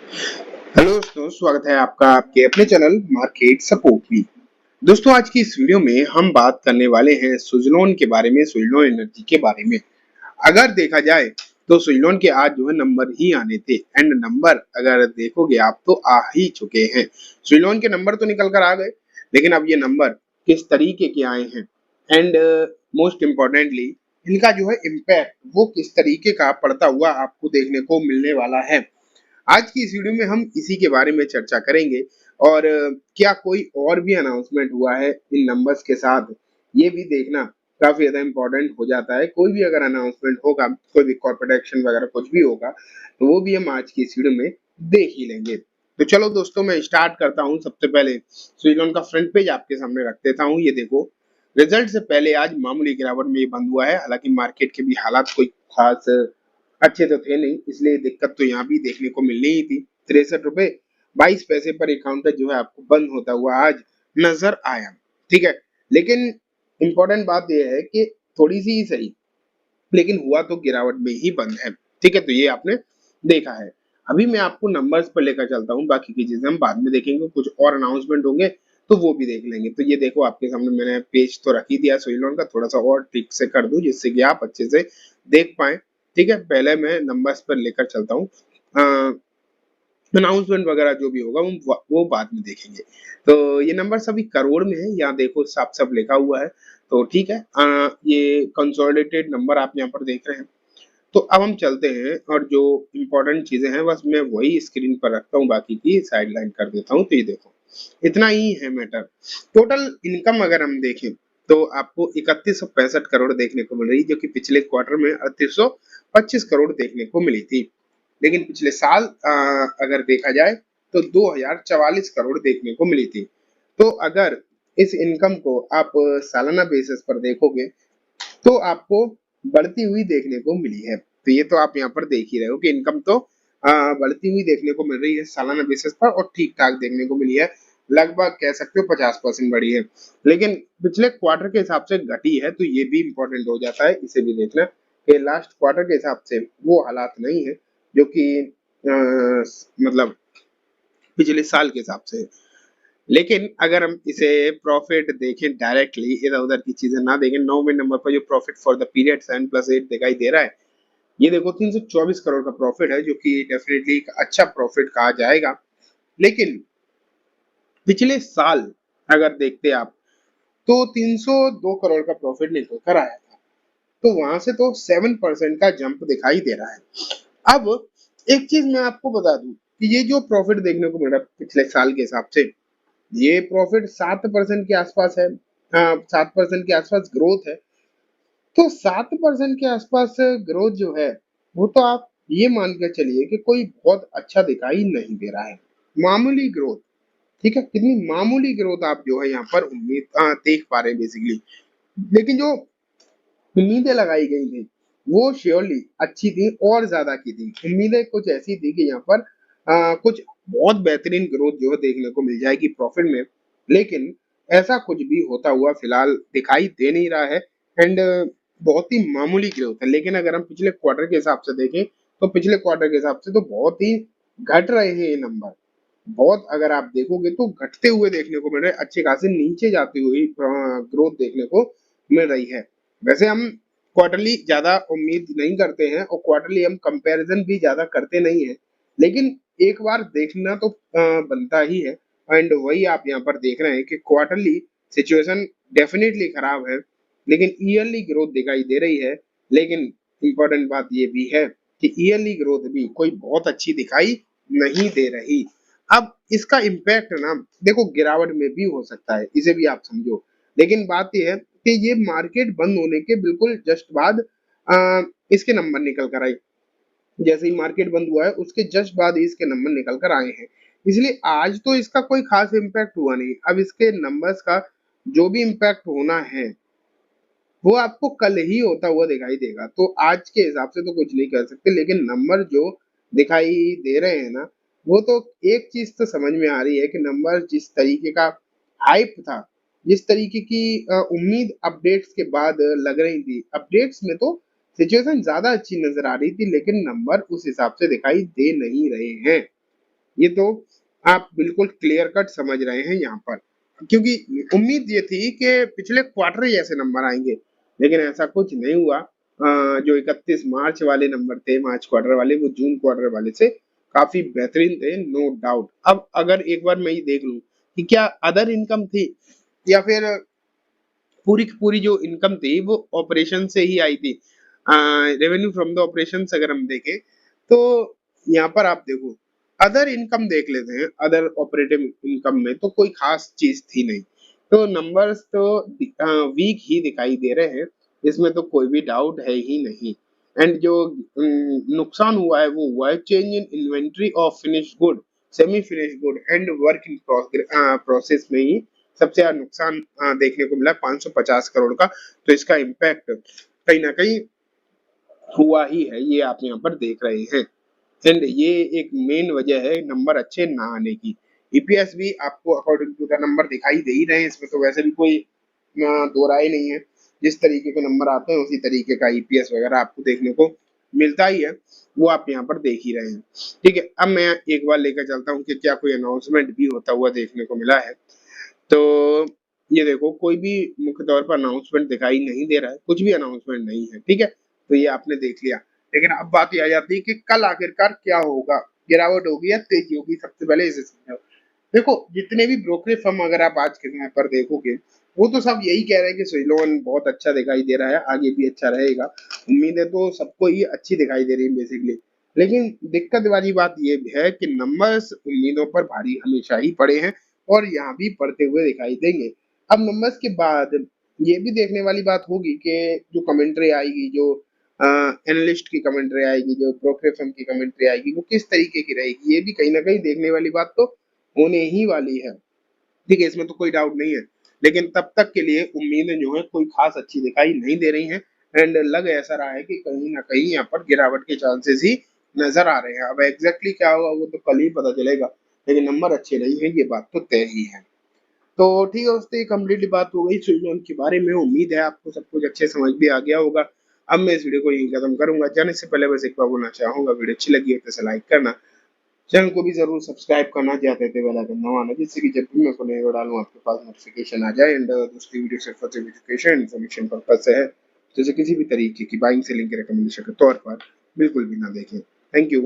Hello दोस्तों, स्वागत है आपका आपके अपने चैनल मार्केट सपोर्ट में। दोस्तों, आज की इस वीडियो में हम बात करने वाले हैं सुजलोन के बारे में, सुजलोन एनर्जी के बारे में। अगर देखा जाए तो सुजलोन के आज जो है नंबर ही आने थे एंड नंबर अगर देखोगे आप तो आ ही चुके हैं। सुजलोन के नंबर तो निकल कर आ गए, लेकिन अब ये नंबर किस तरीके के आए हैं एंड मोस्ट इम्पोर्टेंटली इनका जो है इम्पैक्ट वो किस तरीके का पड़ता हुआ आपको देखने को मिलने वाला है। आज की इस वीडियो में हम इसी के बारे में चर्चा करेंगे और क्या कोई और भी अनाउंसमेंट हुआ है इन नंबर्स के साथ, ये भी देखना काफी ज्यादा इम्पोर्टेंट हो जाता है। कोई भी अगर अनाउंसमेंट होगा, कोई भी कॉर्पोरेट एक्शन वगैरह कुछ भी होगा, तो वो भी हम आज की इस वीडियो में देख ही लेंगे। तो चलो दोस्तों, मैं स्टार्ट करता हूँ। सबसे पहले स्विलोन का फ्रंट पेज आपके सामने रख देता हूँ। ये देखो, रिजल्ट से पहले आज मामूली गिरावट में ये बंद हुआ है। हालांकि मार्केट के भी हालात कोई खास अच्छे तो थे नहीं, इसलिए दिक्कत तो यहाँ भी देखने को मिलनी ही थी। 63 रुपए 22 पैसे पर एक काउंटर जो है आपको बंद होता हुआ आज नजर आया। ठीक है, लेकिन इंपॉर्टेंट बात यह है कि थोड़ी सी ही सही, लेकिन हुआ तो गिरावट में ही बंद है। ठीक है, तो ये आपने देखा है। अभी मैं आपको नंबर्स पर लेकर चलता हूँ, बाकी की चीजें हम बाद में देखेंगे। कुछ और अनाउंसमेंट होंगे तो वो भी देख लेंगे। तो ये देखो, आपके सामने मैंने पेज तो रख ही दिया सोइलॉन का, थोड़ा सा और ठीक से कर दूं जिससे कि आप अच्छे से देख पाए। ठीक है, पहले मैं नंबर्स पर लेकर चलता हूँ। अनाउंसमेंट वगैरह जो भी होगा वो बाद में देखेंगे। तो ये नंबर सभी करोड़ में है, यहाँ देखो साफ साफ लिखा हुआ है। तो ठीक है, ये कंसोलिडेटेड नंबर आप यहाँ पर देख रहे हैं। तो अब हम चलते हैं और जो इम्पोर्टेंट चीजें हैं बस मैं वही स्क्रीन पर रखता हूँ, बाकी की साइड लाइन कर देता हूँ। तो ये देखो, इतना ही है मैटर। टोटल इनकम अगर हम देखें तो आपको 3165 करोड़ देखने को मिल रही, जो कि पिछले क्वार्टर में 3825 करोड़ देखने को मिली थी। लेकिन पिछले साल अगर देखा जाए तो 2044 करोड़ देखने को मिली थी। तो अगर इस इनकम को आप सालाना बेसिस पर देखोगे तो आपको बढ़ती हुई देखने को मिली है। तो ये तो आप यहाँ पर देख ही रहे हो कि इनकम तो बढ़ती हुई देखने को मिल रही है सालाना बेसिस पर, और ठीक ठाक देखने को मिली है। लगभग कह सकते हो 50% बढ़ी है, लेकिन पिछले क्वार्टर के हिसाब से घटी है। तो ये भी इंपॉर्टेंट हो जाता है, इसे भी देखना कि लास्ट क्वार्टर के हिसाब से वो हालात नहीं है जो कि मतलब पिछले साल के हिसाब से। लेकिन अगर हम इसे प्रॉफिट देखें डायरेक्टली, इधर उधर की चीजें ना देखें, 9वें नंबर पर जो प्रॉफिट फॉर द पीरियड 7+8 दिखाई दे रहा है, ये देखो 324 करोड़ का प्रॉफिट है, जो कि डेफिनेटली एक अच्छा प्रॉफिट कहा जाएगा। लेकिन पिछले साल अगर देखते आप तो 302 करोड़ का प्रॉफिट निकल कर आया था। तो वहां से तो 7% का जंप दिखाई दे रहा है। अब एक चीज मैं आपको बता दूं कि ये जो प्रॉफिट देखने को मिल रहा है पिछले साल के हिसाब से, ये प्रॉफिट 7% के आसपास है। 7% के आसपास ग्रोथ है। तो 7% के आसपास ग्रोथ जो है, वो तो आप ये मान के चलिए कि कोई बहुत अच्छा दिखाई नहीं दे रहा है। मामूली ग्रोथ। ठीक है, कितनी मामूली ग्रोथ आप जो है यहाँ पर उम्मीद देख पा रहे हैं बेसिकली। लेकिन जो उम्मीदें लगाई गई थी वो श्योरली अच्छी थी और ज्यादा की थी। उम्मीदें कुछ ऐसी थी कि यहाँ पर कुछ बहुत बेहतरीन ग्रोथ जो है देखने को मिल जाएगी प्रॉफिट में। लेकिन ऐसा कुछ भी होता हुआ फिलहाल दिखाई दे नहीं रहा है एंड बहुत ही मामूली ग्रोथ है। लेकिन अगर हम पिछले क्वार्टर के हिसाब से देखें तो पिछले क्वार्टर के हिसाब से तो बहुत ही घट रहे हैं ये नंबर। बहुत अगर आप देखोगे तो घटते हुए देखने को मिल रहे हैं, अच्छे खासे नीचे जाती हुई ग्रोथ देखने को मिल रही है। वैसे हम क्वार्टरली ज्यादा उम्मीद नहीं करते हैं और क्वार्टरली हम कंपैरिजन भी ज्यादा करते नहीं है, लेकिन एक बार देखना तो बनता ही है। एंड वही आप यहाँ पर देख रहे हैं कि क्वार्टरली सिचुएशन डेफिनेटली खराब है, लेकिन ईयरली ग्रोथ दिखाई दे रही है। लेकिन इंपॉर्टेंट बात ये भी है कि ईयरली ग्रोथ भी कोई बहुत अच्छी दिखाई नहीं दे रही। अब इसका इम्पैक्ट ना देखो गिरावट में भी हो सकता है, इसे भी आप समझो। लेकिन बात यह है कि ये मार्केट बंद होने के बिल्कुल जस्ट बाद इसके नंबर निकल कर आए। जैसे ही मार्केट बंद हुआ है उसके जस्ट बाद ही इसके नंबर निकल कर आए हैं। इसलिए आज तो इसका कोई खास इम्पैक्ट हुआ नहीं। अब इसके नंबर्स का जो भी इम्पैक्ट होना है वो आपको कल ही होता हुआ दिखाई देगा। तो आज के हिसाब से तो कुछ नहीं कर सकते, लेकिन नंबर जो दिखाई दे रहे हैं ना, वो तो एक चीज तो समझ में आ रही है कि नंबर जिस तरीके का हाइप था, जिस तरीके की उम्मीद अपडेट्स के बाद लग रही थी, अपडेट्स में तो सिचुएशन ज्यादा अच्छी नजर आ रही थी, लेकिन नंबर उस हिसाब से दिखाई दे नहीं रहे हैं। ये तो आप बिल्कुल क्लियर कट समझ रहे हैं यहाँ पर, क्योंकि उम्मीद ये थी कि पिछले क्वार्टर ही ऐसे नंबर आएंगे, लेकिन ऐसा कुछ नहीं हुआ। जो 31 मार्च वाले नंबर थे, मार्च क्वार्टर वाले, वो जून क्वार्टर वाले से काफी बेहतरीन थे, नो डाउट। अब अगर एक बार मैं ये देख लूं कि क्या अदर इनकम थी या फिर पूरी की पूरी जो इनकम थी वो ऑपरेशन से ही आई थी, रेवेन्यू फ्रॉम द ऑपरेशन अगर हम देखें, तो यहाँ पर आप देखो अदर इनकम देख लेते हैं। अदर ऑपरेटिव इनकम में तो कोई खास चीज थी नहीं, तो नंबर्स तो वीक ही दिखाई दे रहे हैं, इसमें तो कोई भी डाउट है ही नहीं। एंड जो नुकसान हुआ है वो हुआ है change in inventory of finish good, semi finish good and work in process में ही सबसे ज्यादा नुकसान देखने को मिला 550 करोड़ का। तो इसका इम्पैक्ट कहीं ना कहीं हुआ ही है, ये आप यहाँ पर देख रहे हैं। एंड ये एक मेन वजह है नंबर अच्छे ना आने की। ईपीएस भी आपको अकॉर्डिंग टू द नंबर दिखाई दे ही रहे हैं, इसमें तो वैसे भी कोई दो राय नहीं है। जिस तरीके के नंबर आते हैं उसी तरीके का ईपीएस वगैरह आपको देखने को मिलता ही है, वो आप यहाँ पर देख ही रहे हैं। ठीक है, अब मैं एक बार लेकर चलता हूँ कि क्या कोई अनाउंसमेंट भी होता हुआ देखने को मिला है। तो ये देखो कोई भी मुख्य तौर पर अनाउंसमेंट दिखाई नहीं दे रहा है, कुछ भी अनाउंसमेंट नहीं है। ठीक है, तो ये आपने देख लिया। लेकिन अब बात ये आ जाती है कि कल आखिरकार क्या होगा, गिरावट होगी या तेजी होगी, सबसे पहले इसे समझो। देखो जितने भी ब्रोकरेज फर्म अगर आप आज के समय पर देखोगे, वो तो सब यही कह रहे हैं कि स्विलोन बहुत अच्छा दिखाई दे रहा है, आगे भी अच्छा रहेगा। उम्मीदें तो सबको ही अच्छी दिखाई दे रही है बेसिकली। लेकिन दिक्कत वाली बात ये है कि नंबर्स उम्मीदों पर भारी हमेशा ही पड़े हैं और यहाँ भी पड़ते हुए दिखाई देंगे। अब नंबर्स के बाद ये भी देखने वाली बात होगी कि जो कमेंट्री आएगी, जो एनालिस्ट की कमेंट्री आएगी, जो ब्रोकरेज फर्म की कमेंट्री आएगी, वो किस तरीके की रहेगी, ये भी कहीं ना कहीं देखने वाली बात तो होने ही वाली है। ठीक है, इसमें तो कोई डाउट नहीं है। लेकिन तब तक के लिए उम्मीदें जो है कोई खास अच्छी दिखाई नहीं दे रही हैं। एंड लग ऐसा रहा है कि कहीं ना कहीं यहाँ पर गिरावट के चांसेस ही नजर आ रहे हैं। अब एग्जैक्टली क्या होगा वो तो कल ही पता चलेगा, लेकिन नंबर अच्छे नहीं है, ये बात तो तय ही है। तो ठीक है, दोस्तों ये कम्प्लीटली बात हो गई स्विट्जरलैंड के बारे में। उम्मीद है आपको सब कुछ अच्छे समझ भी आ गया होगा। अब मैं इस वीडियो को यहीं खत्म करूंगा। जाने से पहले बस एक बार बोलना चाहूंगा, वीडियो अच्छी लगी है तो इसे लाइक करना, चैनल को भी जरूर सब्सक्राइब करना, चाहते थे बेल आइकन दबाना, जिससे कि जब भी मैं कोई नई वीडियो डालूं आपके पास नोटिफिकेशन आ जाए। एंड दूसरी वीडियो सिर्फ फॉर एजुकेशन इन्फॉर्मेशन पर्पज से है, जैसे किसी भी तरीके की बाइंग सेलिंग के रिकमेंडेशन के तौर पर बिल्कुल भी ना देखें। Thank you.